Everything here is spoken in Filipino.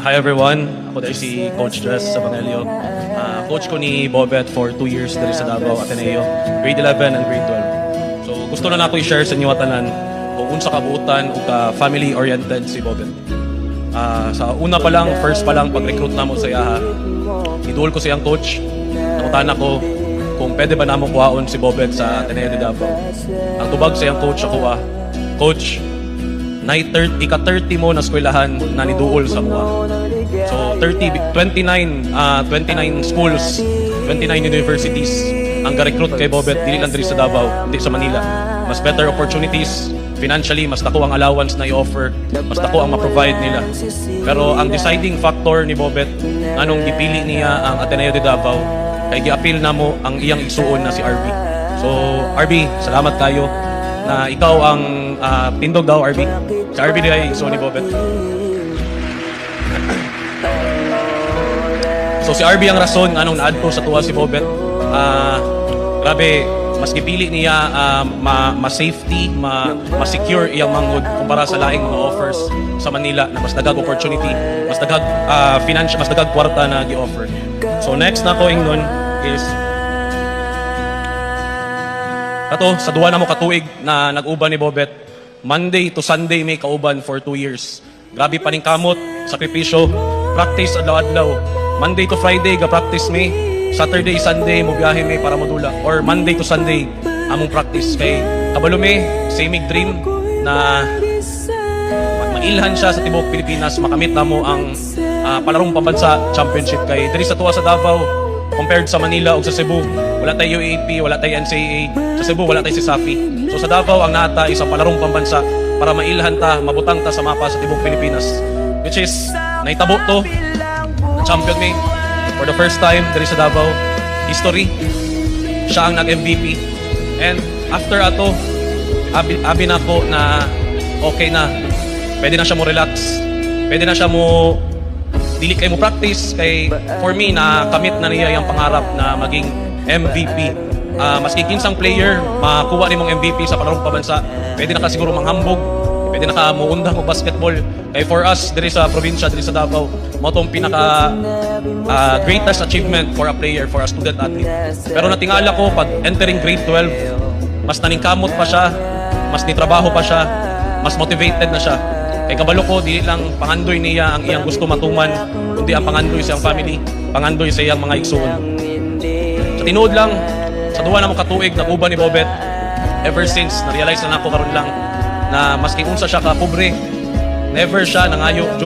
Hi everyone, ako dahil si Coach Jess Sabanelio. Coach ko ni Bobet for 2 years dali sa Davao Ateneo, grade 11 and grade 12. So gusto na ako i-share sa inyo tanan kung unsa kabuutan o ka family-oriented si Bobet. Sa una pa lang, first pa lang, pag-recruit na mo sa iyaha, idol ko siyang coach. Nakutan ako kung pwede ba namo kuhaon si Bobet sa Ateneo de Davao. Ang tubag sa iyang coach ako, Coach, ika-30 mo na eskwelahan na niduol sa mga. So 29 schools, 29 universities ang ga-recruit kay Bobet, dili lang diri sa Davao, hindi sa Manila. Mas better opportunities, financially, mas dako ang allowance na i-offer, mas dako ang ma-provide nila. Pero ang deciding factor ni Bobet, anong gipili niya ang Ateneo de Davao, kay gi-appeal na mo ang iyang igsuon na si RB. So RB, salamat kayo na ikaw ang tindog daw, RB. Si RB nila igsuon ni Bobet. So si RB ang rason anong naadto sa tuwa si Bobet. Grabe, mas gipili niya ma-safety, ma-secure iyang manghod kumpara sa laing mga offers sa Manila na mas dagag opportunity, mas dagag financial, mas dagag kwarta na gi-offer. So next na ko ingnon is kato sa duwa na mo katuig na nag-uban ni Bobet. Monday to Sunday may kauban for 2 years. Grabe paningkamot, sakripisyo, practice adlaw-adlaw. Monday to Friday ga-practice may, Saturday, Sunday mo biyahe may para modula, or Monday to Sunday among practice kay kabalo may same dream na mailhan siya sa tibuok Pilipinas, makamit namo ang palarong pambansa championship kay diri sa tuwa sa Davao compared sa Manila o sa Cebu. Wala tayo UAP, wala tayo NCAA. Sa Cebu, wala tayo si Safi. So sa Davao, ang nata isang palarong pambansa para mailhan ta, mabutang ta sa mapa sa tibok Pilipinas. Which is, naitabo to, na champion may, for the first time, dari sa Davao, history. Siya ang nag-MVP. And after ato, abi na ko na okay na. Pwede na siya mo relax. Pwede na siya mo dili kay mo practice kay for me na kamit na niya yung pangarap na maging MVP. Maski kinsang player makuha ni mong MVP sa palarong pabansa, pwede na ka siguro manghambog, pwede na ka muundang og basketball. Kay for us diri sa probinsya, diri sa Davao, mo tong pinaka greatest achievement for a player, for a student athlete. Pero natingala ko pag entering grade 12, mas naningkamot pa siya, mas nitrabaho pa siya, mas motivated na siya. Kay kabalo ko, di lang pangandoy niya ang iyang gusto matuman, kundi ang pangandoy sa iyang family, pangandoy sa iyang mga igsuon. Sa tinuod lang, sa duwa na mo katuig na uban ni Bobet, ever since, na-realize na ako karon lang na maski unsa siya ka pobre, never siya nangayo